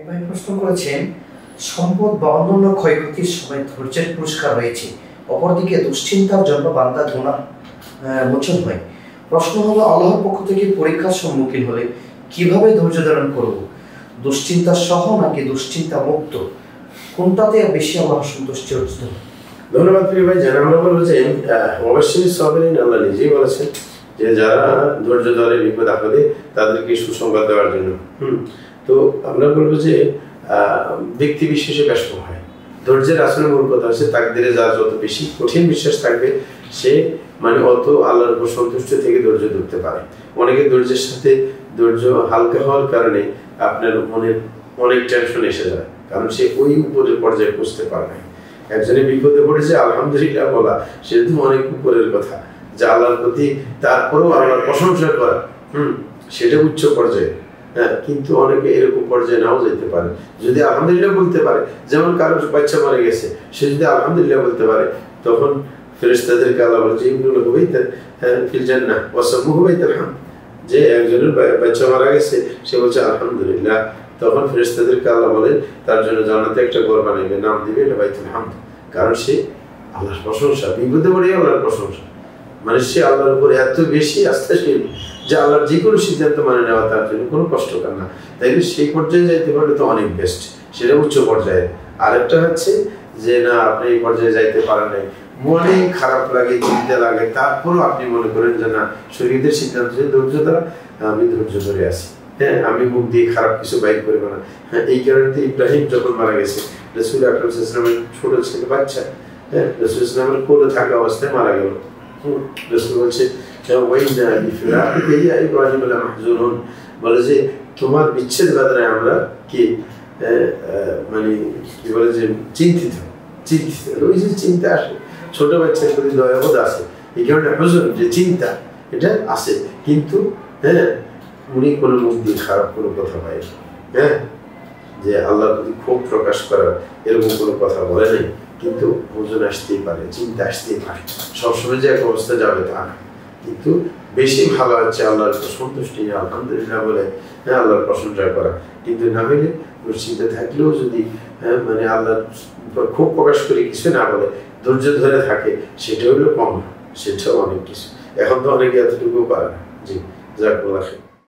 ভাই প্রশ্ন করেছেন, সম্পদ বা অন্যান্য ক্ষয়ক্ষতির সময় ধৈর্যের পুরস্কার রয়েছে, অপরদিকে দুশ্চিন্তার জন্য বান্দা ধোঁয়া মোচন হয়। প্রশ্ন হলো, আল্লাহর পক্ষ থেকে পরীক্ষার সম্মুখীন হলে কিভাবে ধৈর্য ধারণ করব? দুশ্চিন্তা সহ নাকি দুশ্চিন্তা মুক্ত? কোনটাতে বেশি আল্লাহ সন্তুষ্টি অর্জিত? ধন্যবাদ প্রিয় ভাই। যারা আমরা বলবো যে অবশ্যই সাবিরিন, আল্লাহ নিজেই বলেছেন যে যারা ধৈর্য ধরে বিপদ আপদে তাদেরকে সুসংবাদ দেওয়ার জন্য। তো আমরা বলবো যে ব্যক্তি বিশেষে ব্যস্ত হয়। ধৈর্যের আসলে মূল কথা হচ্ছে তাকদিরে যা যত বেশি কঠিন বিশ্বাস থাকবে সে অত আল্লাহর উপর সন্তুষ্ট থেকে ধৈর্য ধরতে পারে। অনেকে ধৈর্যের সাথে ধৈর্য হালকা হওয়ার কারণে আপনার মনে অনেক টেনশন এসে যায়, কারণ সে ওই উপরের পর্যায়ে পৌঁছতে পারে না। একজনে বিপদে পড়েছে আলহামদুলিল্লাহ বলা, সে তো অনেক উপরের কথা। যা আল্লাহর প্রতি তারপরেও আল্লাহর প্রশংসা করা, সেটা উচ্চ পর্যায়ে। কিন্তু অনেকে এরকম পর্যায়ে নাও যেতে পারে। যদি আলহামদুলিল্লাহ বলতে পারে, যেমন কারোর বাচ্চা মারা গেছে, সে যদি আলহামদুলিল্লাহ বলতে পারে, তখন ফেরেশতাদেরকে আল্লাহ বলছে ইবনুল হুবাইতা ফিল জান্নাহ ওয়া সামুহু বাইতুল হামদ, যে একজনের বাচ্চা মারা গেছে সে বলছে আলহামদুলিল্লাহ, তখন ফেরেশতাদেরকে আল্লাহ বলে তার জন্য জান্নাতে একটা ঘর বানাইবে, নাম দিবে এটা বাইতুল হামদ। কারণ সে আল্লাহর প্রশংসা, বিপদে পড়ে আল্লাহর প্রশংসা, সে আল্লাহর উপর এত বেশি আস্থাশীল যে আল্লাহর যে কোনো সিদ্ধান্ত মানে নেওয়া তার জন্য কোনো কষ্টকর না। তাই সেই পর্যায়ে যাইতে পারলে তো অনেক বেস্ট, সেটা উচ্চ পর্যায়ে। আরেকটা হচ্ছে যে না, আপনি এই পর্যায়ে যাইতে পারেন নাই, মনে খারাপ লাগে, চিন্তা লাগে, তারপরও আপনি মনে করেন যে না, শরীরের সিদ্ধান্ত ধৈর্য দ্বারা আমি ধৈর্য ধরে আছি, আমি মুখ দিয়ে খারাপ কিছু বাইর করবো না। এই কারণে তো ইব্রাহিম যখন মারা গেছে, রাসূল আকরাম সাল্লাল্লাহু আলাইহি ওয়াসাল্লামের ছোট ছিল বাচ্চা, রাসূল ইসলামের কোলে থাকা অবস্থায় মারা গেল। রাসূল বলছে বলে যে তোমার বিচ্ছেদ বেদনায় আমরা কি কি বলে যে চিন্তিত। ওই যে চিন্তা আসে, ছোট বাচ্চার প্রতি দয়াবোধ আসে, এই কারণে হুজুর যে চিন্তা এটা আসে, কিন্তু উনি কোনো মুখ দিয়ে খারাপ কোনো কথা পায় না, যে আল্লাহর প্রতি ক্ষোভ প্রকাশ করার এরকম কোনো কথা বলে নাই। কিন্তু ওজন আসতেই পারে, চিন্তা আসতেই পারে, সবসময় যে এক অবস্থা যাবে তা না। কিন্তু বেশি ভালো হচ্ছে আল্লাহর সন্তুষ্টি আলহামদুলিল্লাহ বলে আল্লাহর প্রশংসা করা। কিন্তু না হলে চিন্তা থাকলেও যদি আল্লাহর ক্ষোভ প্রকাশ করে কিছু না বলে ধৈর্য ধরে থাকে, সেটা হলো কম, সেটাও অনেক কিছু। এখন তো অনেকে এতটুকু পারে না। জি, জাযাকুমুল্লাহ খাইর।